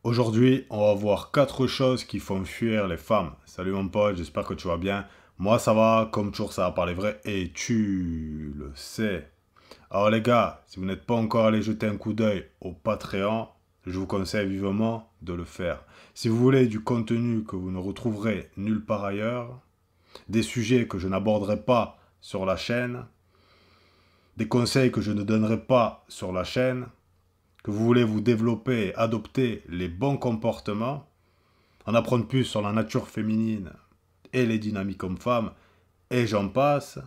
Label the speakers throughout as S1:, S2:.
S1: Aujourd'hui, on va voir 4 choses qui font fuir les femmes. Salut mon pote, j'espère que tu vas bien. Moi ça va, comme toujours ça va parler vrai et tu le sais. Alors les gars, si vous n'êtes pas encore allé jeter un coup d'œil au Patreon, je vous conseille vivement de le faire. Si vous voulez du contenu que vous ne retrouverez nulle part ailleurs, des sujets que je n'aborderai pas sur la chaîne, des conseils que je ne donnerai pas sur la chaîne, que vous voulez vous développer et adopter les bons comportements, en apprendre plus sur la nature féminine et les dynamiques hommes-femmes, et j'en passe,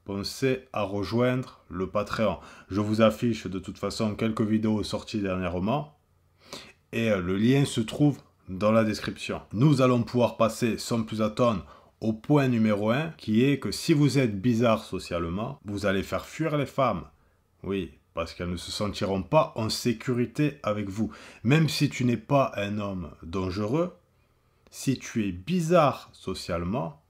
S1: pensez à rejoindre le Patreon. Je vous affiche de toute façon quelques vidéos sorties dernièrement, et le lien se trouve dans la description. Nous allons pouvoir passer sans plus attendre au point numéro 1, qui est que si vous êtes bizarre socialement, vous allez faire fuir les femmes. Oui, parce qu'elles ne se sentiront pas en sécurité avec vous. Même si tu n'es pas un homme dangereux, si tu es bizarre socialement,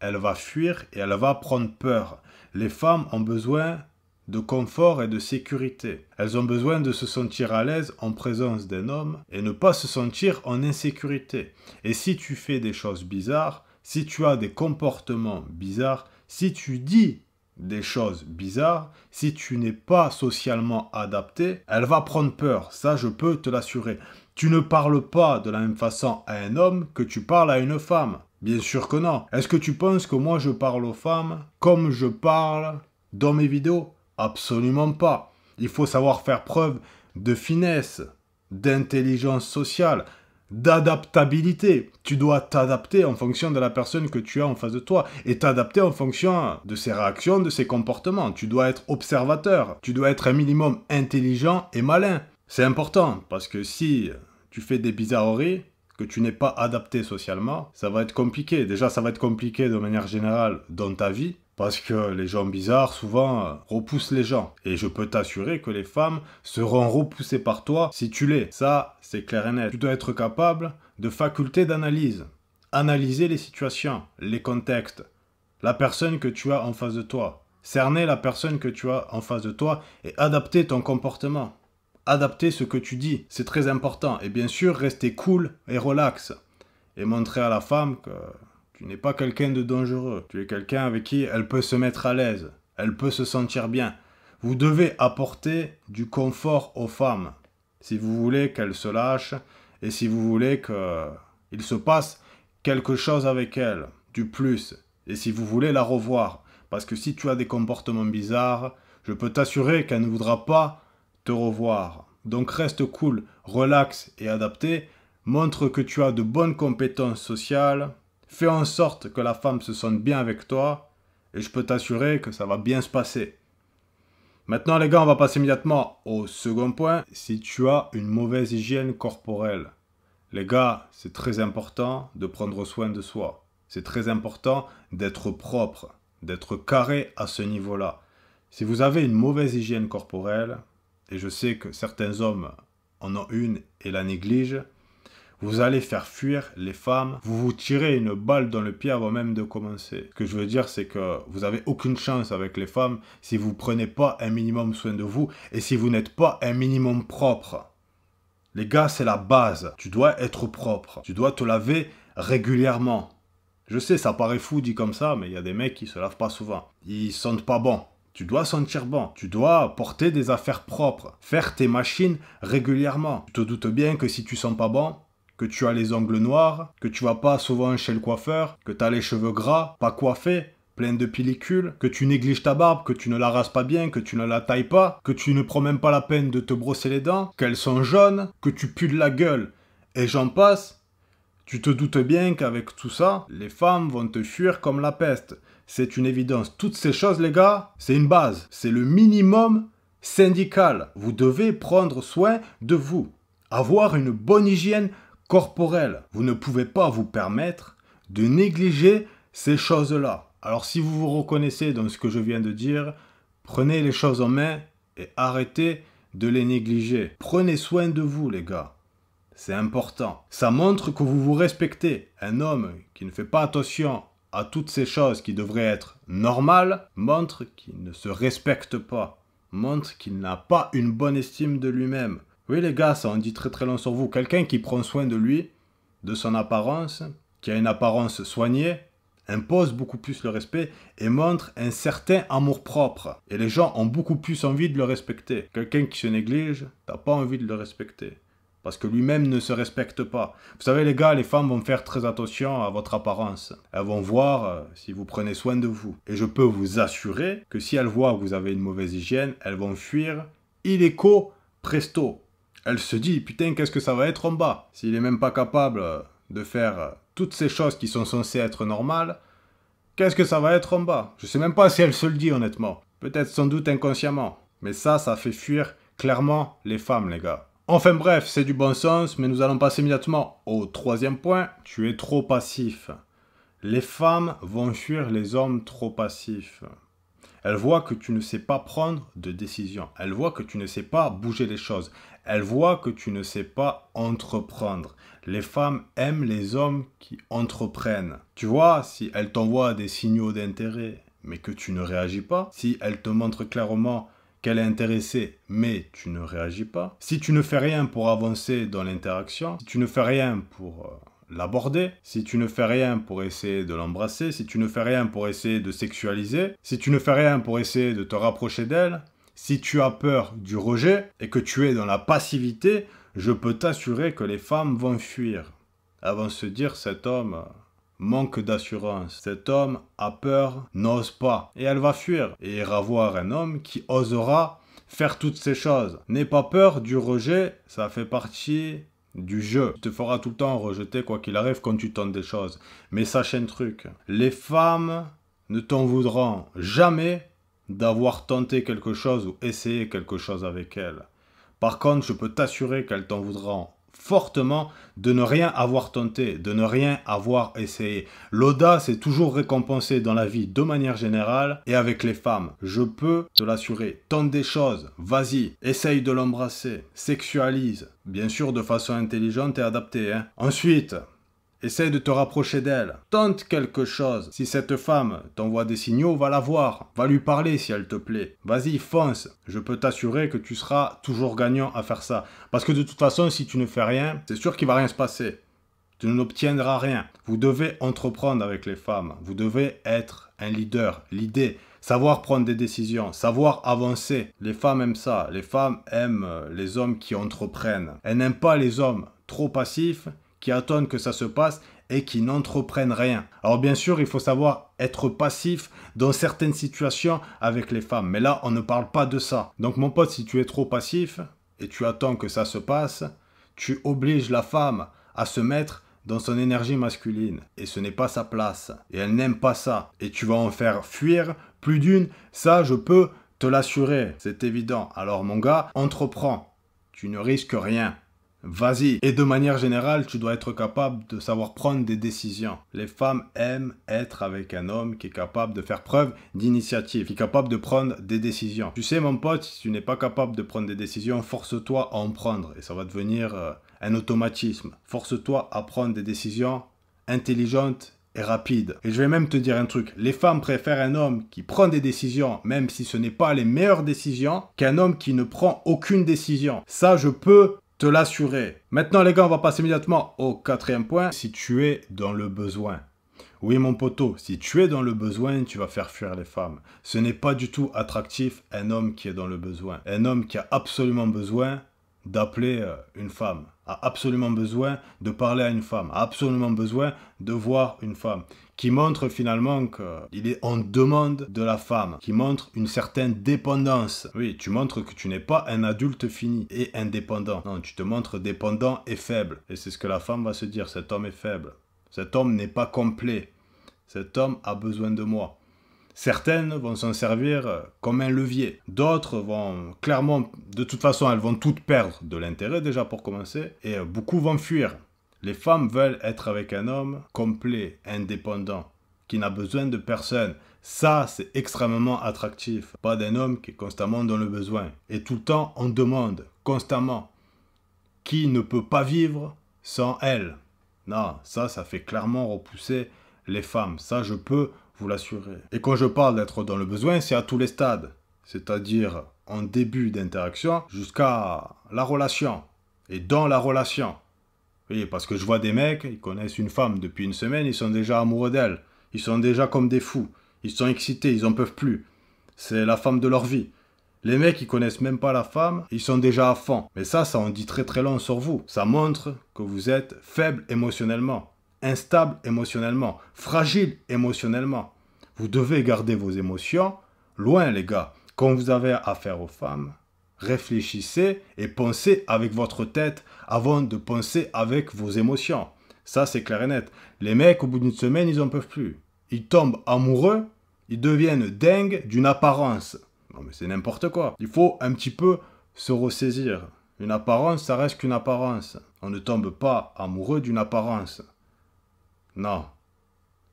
S1: elle va fuir et elle va prendre peur. Les femmes ont besoin de confort et de sécurité. Elles ont besoin de se sentir à l'aise en présence d'un homme et ne pas se sentir en insécurité. Et si tu fais des choses bizarres, si tu as des comportements bizarres, si tu dis des choses bizarres, si tu n'es pas socialement adapté, elle va prendre peur. Ça, je peux te l'assurer. Tu ne parles pas de la même façon à un homme que tu parles à une femme. Bien sûr que non. Est-ce que tu penses que moi je parle aux femmes comme je parle dans mes vidéos? Absolument pas. Il faut savoir faire preuve de finesse, d'intelligence sociale, d'adaptabilité. Tu dois t'adapter en fonction de la personne que tu as en face de toi et t'adapter en fonction de ses réactions, de ses comportements. Tu dois être observateur. Tu dois être un minimum intelligent et malin. C'est important parce que si tu fais des bizarreries, que tu n'es pas adapté socialement, ça va être compliqué. Déjà, ça va être compliqué de manière générale dans ta vie, parce que les gens bizarres, souvent, repoussent les gens. Et je peux t'assurer que les femmes seront repoussées par toi si tu l'es. Ça, c'est clair et net. Tu dois être capable de faculté d'analyse. Analyser les situations, les contextes, la personne que tu as en face de toi. Cerner la personne que tu as en face de toi et adapter ton comportement. Adapter ce que tu dis, c'est très important. Et bien sûr, rester cool et relax. Et montrer à la femme que tu n'es pas quelqu'un de dangereux. Tu es quelqu'un avec qui elle peut se mettre à l'aise. Elle peut se sentir bien. Vous devez apporter du confort aux femmes. Si vous voulez qu'elles se lâchent et si vous voulez qu'il se passe quelque chose avec elles, du plus. Et si vous voulez la revoir. Parce que si tu as des comportements bizarres, je peux t'assurer qu'elle ne voudra pas te revoir. Donc reste cool, relax et adapté. Montre que tu as de bonnes compétences sociales. Fais en sorte que la femme se sente bien avec toi. Et je peux t'assurer que ça va bien se passer. Maintenant les gars, on va passer immédiatement au second point. Si tu as une mauvaise hygiène corporelle. Les gars, c'est très important de prendre soin de soi. C'est très important d'être propre, d'être carré à ce niveau-là. Si vous avez une mauvaise hygiène corporelle, et je sais que certains hommes en ont une et la négligent, vous allez faire fuir les femmes, vous vous tirez une balle dans le pied avant même de commencer. Ce que je veux dire, c'est que vous n'avez aucune chance avec les femmes si vous ne prenez pas un minimum soin de vous et si vous n'êtes pas un minimum propre. Les gars, c'est la base. Tu dois être propre. Tu dois te laver régulièrement. Je sais, ça paraît fou dit comme ça, mais il y a des mecs qui se lavent pas souvent. Ils sentent pas bon. Tu dois sentir bon. Tu dois porter des affaires propres. Faire tes machines régulièrement. Tu te doutes bien que si tu sens pas bon, que tu as les ongles noirs, que tu vas pas souvent chez le coiffeur, que tu as les cheveux gras, pas coiffés, plein de pellicules, que tu négliges ta barbe, que tu ne la rases pas bien, que tu ne la tailles pas, que tu ne prends même pas la peine de te brosser les dents, qu'elles sont jaunes, que tu pues de la gueule, et j'en passe. Tu te doutes bien qu'avec tout ça, les femmes vont te fuir comme la peste. C'est une évidence. Toutes ces choses, les gars, c'est une base. C'est le minimum syndical. Vous devez prendre soin de vous. Avoir une bonne hygiène corporelle. Vous ne pouvez pas vous permettre de négliger ces choses-là. Alors si vous vous reconnaissez dans ce que je viens de dire, prenez les choses en main et arrêtez de les négliger. Prenez soin de vous, les gars. C'est important. Ça montre que vous vous respectez. Un homme qui ne fait pas attention à toutes ces choses qui devraient être normales montre qu'il ne se respecte pas. Montre qu'il n'a pas une bonne estime de lui-même. Oui les gars, ça en dit très très long sur vous. Quelqu'un qui prend soin de lui, de son apparence, qui a une apparence soignée, impose beaucoup plus le respect et montre un certain amour-propre. Et les gens ont beaucoup plus envie de le respecter. Quelqu'un qui se néglige, t'as pas envie de le respecter. Parce que lui-même ne se respecte pas. Vous savez les gars, les femmes vont faire très attention à votre apparence. Elles vont voir si vous prenez soin de vous. Et je peux vous assurer que si elles voient que vous avez une mauvaise hygiène, elles vont fuir illico presto. Elles se disent, putain, qu'est-ce que ça va être en bas? S'il est même pas capable de faire toutes ces choses qui sont censées être normales, qu'est-ce que ça va être en bas? Je sais même pas si elle se le dit honnêtement. Peut-être sans doute inconsciemment. Mais ça fait fuir clairement les femmes les gars. Enfin bref, c'est du bon sens, mais nous allons passer immédiatement au troisième point. Tu es trop passif. Les femmes vont fuir les hommes trop passifs. Elles voient que tu ne sais pas prendre de décision. Elles voient que tu ne sais pas bouger les choses. Elles voient que tu ne sais pas entreprendre. Les femmes aiment les hommes qui entreprennent. Tu vois, si elles t'envoient des signaux d'intérêt, mais que tu ne réagis pas, si elles te montrent clairement qu'elle est intéressée, mais tu ne réagis pas, si tu ne fais rien pour avancer dans l'interaction, si tu ne fais rien pour l'aborder, si tu ne fais rien pour essayer de l'embrasser, si tu ne fais rien pour essayer de sexualiser, si tu ne fais rien pour essayer de te rapprocher d'elle, si tu as peur du rejet et que tu es dans la passivité, je peux t'assurer que les femmes vont fuir. Elles vont se dire, cet homme manque d'assurance. Cet homme a peur, n'ose pas. Et elle va fuir. Et ira voir un homme qui osera faire toutes ces choses. N'aie pas peur du rejet, ça fait partie du jeu. Tu te feras tout le temps rejeter quoi qu'il arrive quand tu tentes des choses. Mais sache un truc, les femmes ne t'en voudront jamais d'avoir tenté quelque chose ou essayé quelque chose avec elles. Par contre, je peux t'assurer qu'elles t'en voudront fortement de ne rien avoir tenté, de ne rien avoir essayé. L'audace est toujours récompensée dans la vie de manière générale et avec les femmes. Je peux te l'assurer. Tente des choses, vas-y, essaye de l'embrasser, sexualise, bien sûr de façon intelligente et adaptée. Ensuite, essaye de te rapprocher d'elle. Tente quelque chose. Si cette femme t'envoie des signaux, va la voir. Va lui parler si elle te plaît. Vas-y, fonce. Je peux t'assurer que tu seras toujours gagnant à faire ça. Parce que de toute façon, si tu ne fais rien, c'est sûr qu'il ne va rien se passer. Tu n'obtiendras rien. Vous devez entreprendre avec les femmes. Vous devez être un leader. L'idée, savoir prendre des décisions, savoir avancer. Les femmes aiment ça. Les femmes aiment les hommes qui entreprennent. Elles n'aiment pas les hommes trop passifs qui attendent que ça se passe et qui n'entreprennent rien. Alors bien sûr, il faut savoir être passif dans certaines situations avec les femmes. Mais là, on ne parle pas de ça. Donc mon pote, si tu es trop passif et tu attends que ça se passe, tu obliges la femme à se mettre dans son énergie masculine. Et ce n'est pas sa place. Et elle n'aime pas ça. Et tu vas en faire fuir plus d'une. Ça, je peux te l'assurer. C'est évident. Alors mon gars, entreprends. Tu ne risques rien. Vas-y. Et de manière générale, tu dois être capable de savoir prendre des décisions. Les femmes aiment être avec un homme qui est capable de faire preuve d'initiative, qui est capable de prendre des décisions. Tu sais, mon pote, si tu n'es pas capable de prendre des décisions, force-toi à en prendre. Et ça va devenir un automatisme. Force-toi à prendre des décisions intelligentes et rapides. Et je vais même te dire un truc. Les femmes préfèrent un homme qui prend des décisions, même si ce n'est pas les meilleures décisions, qu'un homme qui ne prend aucune décision. Ça, je peux te l'assurer. Maintenant les gars, on va passer immédiatement au quatrième point. Si tu es dans le besoin. Oui mon poteau, si tu es dans le besoin, tu vas faire fuir les femmes. Ce n'est pas du tout attractif un homme qui est dans le besoin. Un homme qui a absolument besoin d'appeler une femme, a absolument besoin de parler à une femme, a absolument besoin de voir une femme, qui montre finalement qu'il est en demande de la femme, qui montre une certaine dépendance. Oui, tu montres que tu n'es pas un adulte fini et indépendant. Non, tu te montres dépendant et faible. Et c'est ce que la femme va se dire, cet homme est faible. Cet homme n'est pas complet. Cet homme a besoin de moi. Certaines vont s'en servir comme un levier. D'autres vont clairement, de toute façon, elles vont toutes perdre de l'intérêt déjà pour commencer. Et beaucoup vont fuir. Les femmes veulent être avec un homme complet, indépendant, qui n'a besoin de personne. Ça, c'est extrêmement attractif. Pas d'un homme qui est constamment dans le besoin. Et tout le temps, on demande, constamment, qui ne peut pas vivre sans elle. Non, ça fait clairement repousser les femmes. Ça, je peux vous l'assurer. Et quand je parle d'être dans le besoin, c'est à tous les stades. c'est-à-dire en début d'interaction, jusqu'à la relation. Et dans la relation. Oui, parce que je vois des mecs, ils connaissent une femme depuis une semaine, ils sont déjà amoureux d'elle. Ils sont déjà comme des fous. Ils sont excités, ils en peuvent plus. C'est la femme de leur vie. Les mecs, ils connaissent même pas la femme, ils sont déjà à fond. Mais ça en dit très très long sur vous. Ça montre que vous êtes faible émotionnellement, instable émotionnellement, fragile émotionnellement. Vous devez garder vos émotions loin, les gars. Quand vous avez affaire aux femmes, réfléchissez et pensez avec votre tête avant de penser avec vos émotions. Ça, c'est clair et net. Les mecs, au bout d'une semaine, ils en peuvent plus. Ils tombent amoureux, ils deviennent dingues d'une apparence. Non, mais c'est n'importe quoi. Il faut un petit peu se ressaisir. Une apparence, ça reste qu'une apparence. On ne tombe pas amoureux d'une apparence. Non,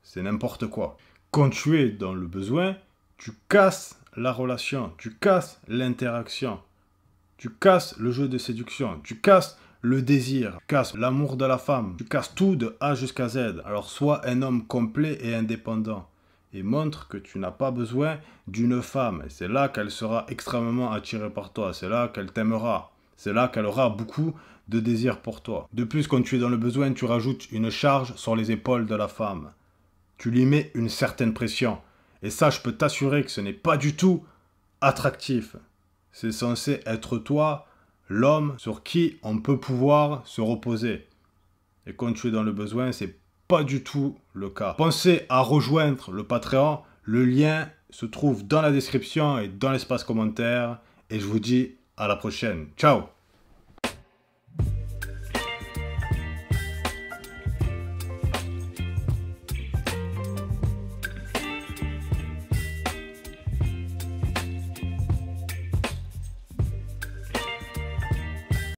S1: c'est n'importe quoi. Quand tu es dans le besoin, tu casses la relation, tu casses l'interaction, tu casses le jeu de séduction, tu casses le désir, tu casses l'amour de la femme, tu casses tout de A jusqu'à Z. Alors sois un homme complet et indépendant. Et montre que tu n'as pas besoin d'une femme. Et c'est là qu'elle sera extrêmement attirée par toi. C'est là qu'elle t'aimera. C'est là qu'elle aura beaucoup de désir pour toi. De plus, quand tu es dans le besoin, tu rajoutes une charge sur les épaules de la femme. Tu lui mets une certaine pression. Et ça, je peux t'assurer que ce n'est pas du tout attractif. C'est censé être toi, l'homme sur qui on peut pouvoir se reposer. Et quand tu es dans le besoin, c'est pas du tout le cas. Pensez à rejoindre le Patreon. Le lien se trouve dans la description et dans l'espace commentaire. Et je vous dis à la prochaine. Ciao!